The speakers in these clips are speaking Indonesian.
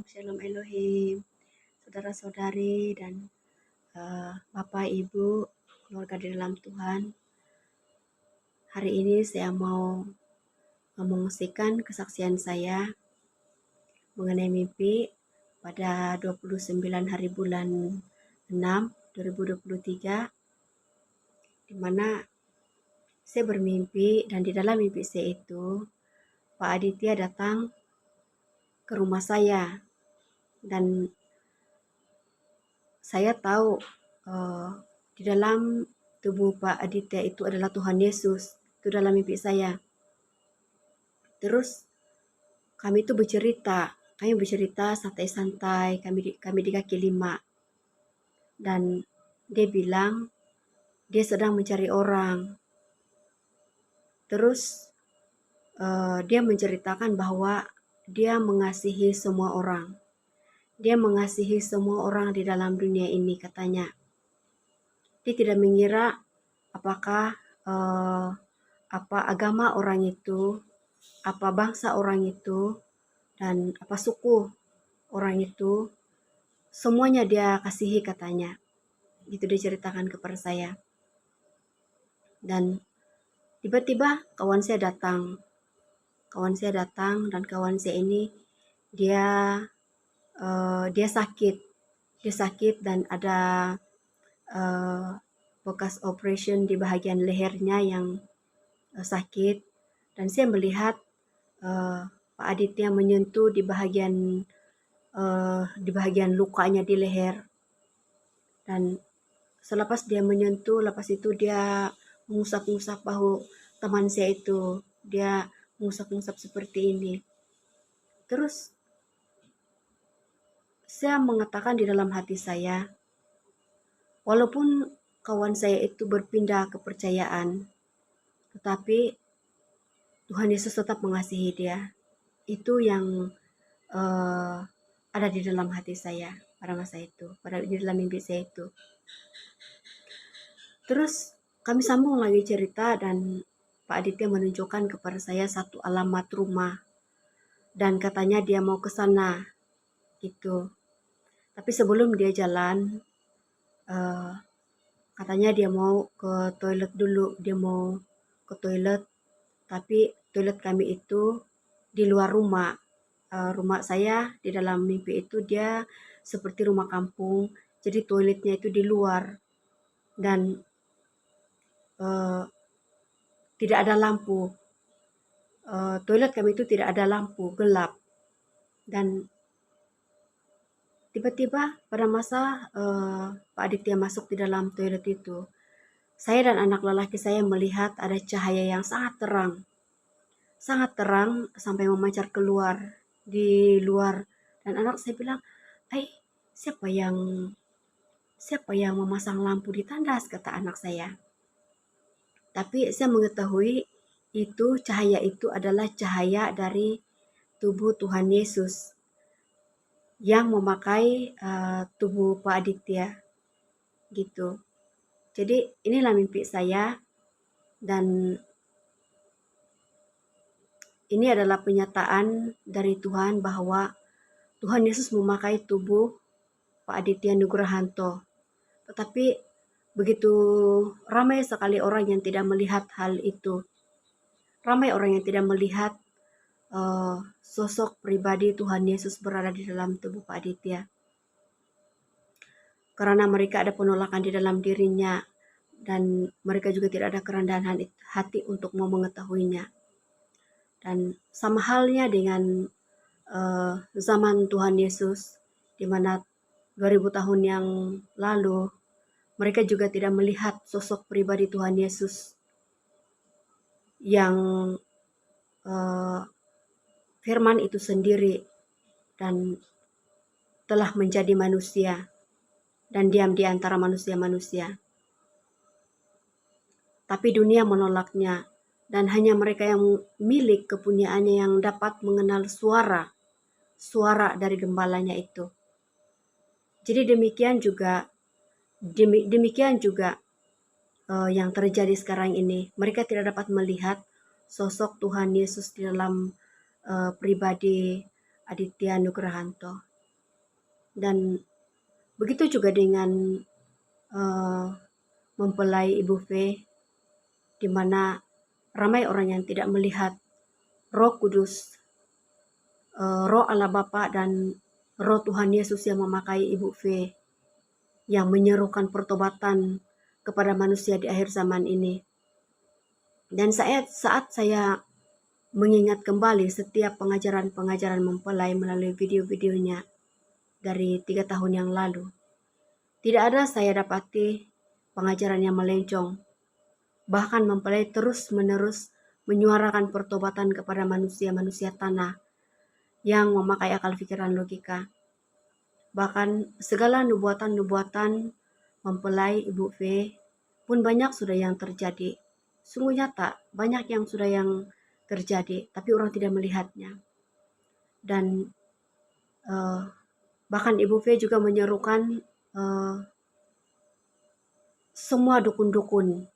Shalom Elohim, saudara-saudari dan Bapak Ibu, keluarga di dalam Tuhan. Hari ini saya mau mengungsikan kesaksian saya mengenai mimpi pada 29 hari bulan 6 2023, di mana saya bermimpi dan di dalam mimpi saya itu Pak Aditya datang ke rumah saya dan saya tahu di dalam tubuh Pak Aditya itu adalah Tuhan Yesus. Itu dalam mimpi saya. Terus kami itu bercerita santai-santai, kami di kaki 5. Dan dia bilang dia sedang mencari orang. Terus dia menceritakan bahwa dia mengasihi semua orang. Dia mengasihi semua orang di dalam dunia ini, katanya. Dia tidak mengira apakah apa agama orang itu, apa bangsa orang itu, dan apa suku orang itu, semuanya dia kasihi, katanya. Itu dia ceritakan kepada saya. Dan tiba-tiba kawan saya datang dan kawan saya ini dia sakit dan ada bekas operation di bagian lehernya yang sakit, dan saya melihat Pak Aditya menyentuh di bagian lukanya di leher. Dan selepas dia menyentuh, lepas itu dia mengusap-ngusap bahu teman saya itu. Dia mengusap-ngusap seperti ini. Terus saya mengatakan di dalam hati saya, walaupun kawan saya itu berpindah kepercayaan, tetapi Tuhan Yesus tetap mengasihi dia. Itu yang ada di dalam hati saya pada masa itu, di dalam mimpi saya itu. Terus kami sambung lagi cerita dan Pak Aditya menunjukkan kepada saya satu alamat rumah dan katanya dia mau ke sana gitu. Tapi sebelum dia jalan, katanya dia mau ke toilet dulu. Dia mau ke toilet, tapi toilet kami itu di luar rumah. Rumah saya di dalam mimpi itu dia seperti rumah kampung, jadi toiletnya itu di luar dan tidak ada lampu. Toilet kami itu tidak ada lampu, gelap. Dan tiba-tiba pada masa Pak Aditya masuk di dalam toilet itu, saya dan anak lelaki saya melihat ada cahaya yang sangat terang sampai memancar keluar di luar. Dan anak saya bilang, siapa yang memasang lampu di tandas, kata anak saya. Tapi saya mengetahui itu cahaya itu adalah cahaya dari tubuh Tuhan Yesus yang memakai tubuh Pak Aditya gitu. Jadi inilah mimpi saya, dan ini adalah penyataan dari Tuhan bahwa Tuhan Yesus memakai tubuh Pak Aditya Nugrahanto. Tetapi begitu ramai sekali orang yang tidak melihat hal itu. Ramai orang yang tidak melihat sosok pribadi Tuhan Yesus berada di dalam tubuh Pak Aditya. Karena mereka ada penolakan di dalam dirinya, dan mereka juga tidak ada kerendahan hati untuk mau mengetahuinya. Dan sama halnya dengan zaman Tuhan Yesus, di mana 2000 tahun yang lalu, mereka juga tidak melihat sosok pribadi Tuhan Yesus yang firman itu sendiri dan telah menjadi manusia dan diam di antara manusia-manusia. Tapi dunia menolaknya, dan hanya mereka yang milik kepunyaannya yang dapat mengenal suara dari gembalanya itu. Jadi demikian juga yang terjadi sekarang ini. Mereka tidak dapat melihat sosok Tuhan Yesus di dalam pribadi Aditya Nugrahanto. Dan begitu juga dengan mempelai Ibu V, di mana ramai orang yang tidak melihat Roh Kudus, Roh Allah Bapa dan Roh Tuhan Yesus yang memakai Ibu V, yang menyerukan pertobatan kepada manusia di akhir zaman ini. Dan saat saya mengingat kembali setiap pengajaran-pengajaran mempelai melalui video-videonya dari 3 tahun yang lalu, tidak ada saya dapati pengajaran yang melencong. Bahkan mempelai terus-menerus menyuarakan pertobatan kepada manusia-manusia tanah yang memakai akal pikiran logika. Bahkan segala nubuatan-nubuatan mempelai Ibu V pun banyak sudah yang terjadi. Sungguh nyata, banyak yang sudah yang terjadi, tapi orang tidak melihatnya. Dan bahkan Ibu V juga menyerukan semua dukun-dukun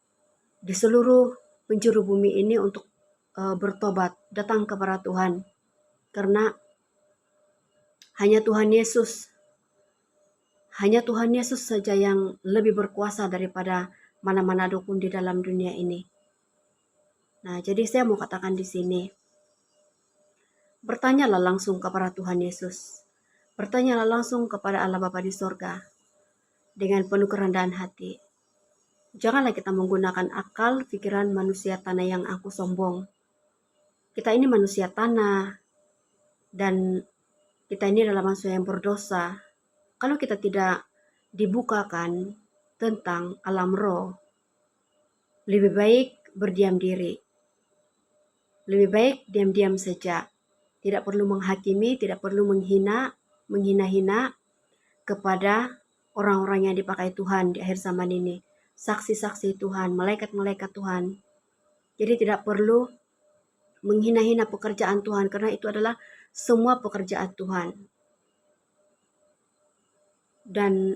di seluruh penjuru bumi ini untuk bertobat, datang kepada Tuhan. Karena hanya Tuhan Yesus saja yang lebih berkuasa daripada mana-mana dukun di dalam dunia ini. Nah, jadi saya mau katakan di sini, bertanyalah langsung kepada Tuhan Yesus. Bertanyalah langsung kepada Allah Bapa di sorga dengan penuh kerendahan hati. Janganlah kita menggunakan akal pikiran manusia tanah yang aku sombong. Kita ini manusia tanah dan kita ini adalah manusia yang berdosa. Kalau kita tidak dibukakan tentang alam roh, lebih baik berdiam diri. Lebih baik diam-diam saja. Tidak perlu menghakimi, tidak perlu menghina-hina kepada orang-orang yang dipakai Tuhan di akhir zaman ini. Saksi-saksi Tuhan, malaikat-malaikat Tuhan. Jadi tidak perlu menghina-hina pekerjaan Tuhan, karena itu adalah semua pekerjaan Tuhan. Dan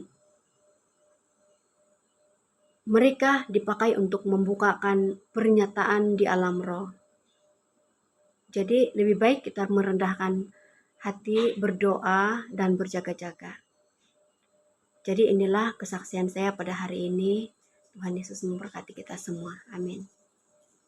mereka dipakai untuk membukakan pernyataan di alam roh. Jadi lebih baik kita merendahkan hati, berdoa, dan berjaga-jaga. Jadi inilah kesaksian saya pada hari ini. Tuhan Yesus memberkati kita semua. Amin.